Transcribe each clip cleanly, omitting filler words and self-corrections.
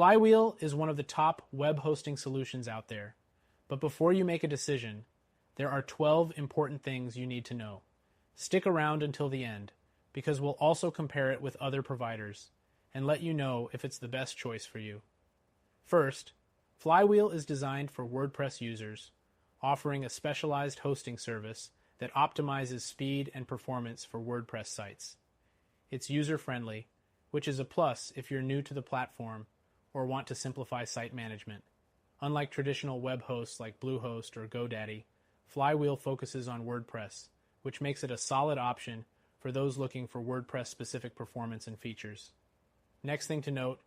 Flywheel is one of the top web hosting solutions out there, but before you make a decision, there are 12 important things you need to know. Stick around until the end, because we'll also compare it with other providers and let you know if it's the best choice for you. First, Flywheel is designed for WordPress users, offering a specialized hosting service that optimizes speed and performance for WordPress sites. It's user-friendly, which is a plus if you're new to the platform or want to simplify site management. Unlike traditional web hosts like Bluehost or GoDaddy, Flywheel focuses on WordPress, which makes it a solid option for those looking for WordPress-specific performance and features. Next thing to note,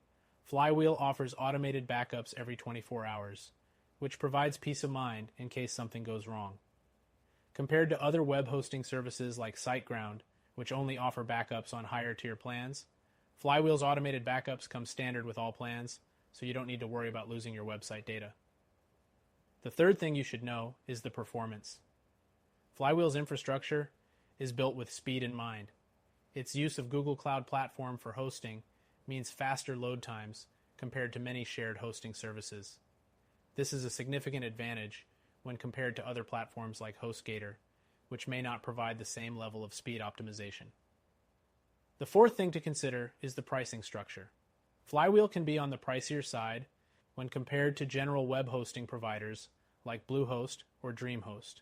Flywheel offers automated backups every 24 hours, which provides peace of mind in case something goes wrong. Compared to other web hosting services like SiteGround, which only offer backups on higher tier plans, Flywheel's automated backups come standard with all plans, so you don't need to worry about losing your website data. The third thing you should know is the performance. Flywheel's infrastructure is built with speed in mind. Its use of Google Cloud Platform for hosting means faster load times compared to many shared hosting services. This is a significant advantage when compared to other platforms like HostGator, which may not provide the same level of speed optimization. The fourth thing to consider is the pricing structure. Flywheel can be on the pricier side when compared to general web hosting providers like Bluehost or DreamHost.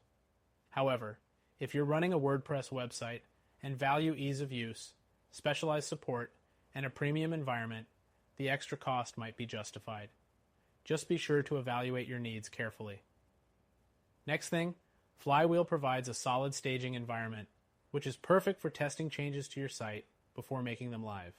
However, if you're running a WordPress website and value ease of use, specialized support, and a premium environment, the extra cost might be justified. Just be sure to evaluate your needs carefully. Next thing, Flywheel provides a solid staging environment, which is perfect for testing changes to your site before making them live.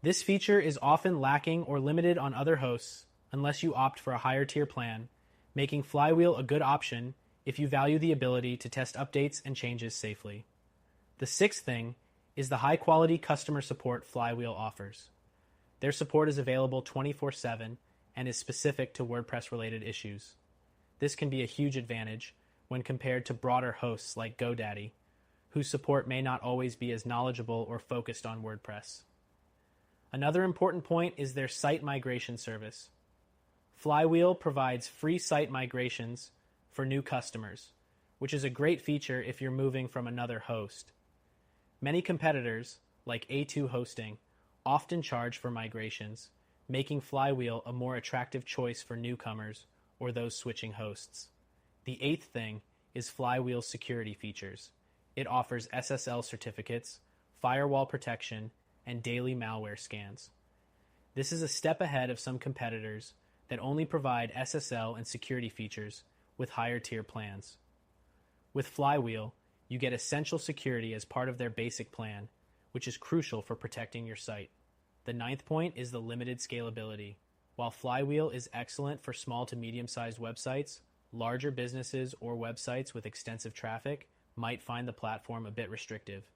This feature is often lacking or limited on other hosts unless you opt for a higher tier plan, making Flywheel a good option if you value the ability to test updates and changes safely. The sixth thing is the high-quality customer support Flywheel offers. Their support is available 24/7 and is specific to WordPress-related issues. This can be a huge advantage when compared to broader hosts like GoDaddy, whose support may not always be as knowledgeable or focused on WordPress. Another important point is their site migration service. Flywheel provides free site migrations for new customers, which is a great feature if you're moving from another host. Many competitors, like A2 Hosting, often charge for migrations, making Flywheel a more attractive choice for newcomers or those switching hosts. The eighth thing is Flywheel's security features. It offers SSL certificates, firewall protection, and daily malware scans. This is a step ahead of some competitors that only provide SSL and security features with higher tier plans. With Flywheel, you get essential security as part of their basic plan, which is crucial for protecting your site. The ninth point is the limited scalability. While Flywheel is excellent for small to medium-sized websites, larger businesses or websites with extensive traffic might find the platform a bit restrictive.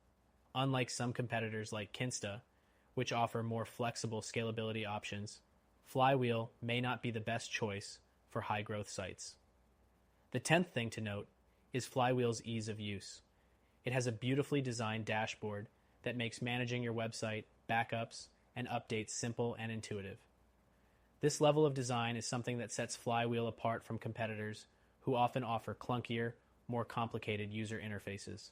Unlike some competitors like Kinsta, which offer more flexible scalability options, Flywheel may not be the best choice for high-growth sites. The 10th thing to note is Flywheel's ease of use. It has a beautifully designed dashboard that makes managing your website, backups, and updates simple and intuitive. This level of design is something that sets Flywheel apart from competitors who often offer clunkier, more complicated user interfaces.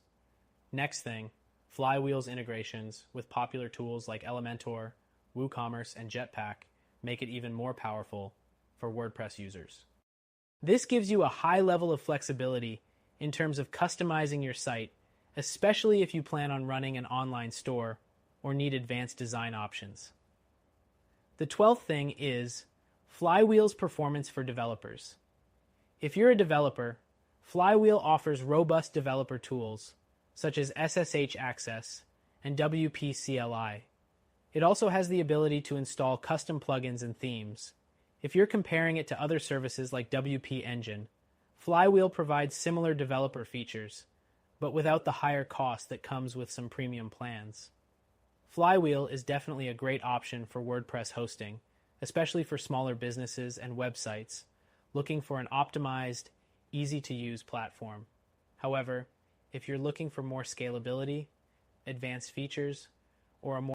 Next thing, Flywheel's integrations with popular tools like Elementor, WooCommerce, and Jetpack make it even more powerful for WordPress users. This gives you a high level of flexibility in terms of customizing your site, especially if you plan on running an online store or need advanced design options. The 12th thing is Flywheel's performance for developers. If you're a developer, Flywheel offers robust developer tools such as SSH Access and WP CLI. It also has the ability to install custom plugins and themes. If you're comparing it to other services like WP Engine, Flywheel provides similar developer features, but without the higher cost that comes with some premium plans. Flywheel is definitely a great option for WordPress hosting, especially for smaller businesses and websites looking for an optimized, easy-to-use platform. However, if you're looking for more scalability, advanced features, or a more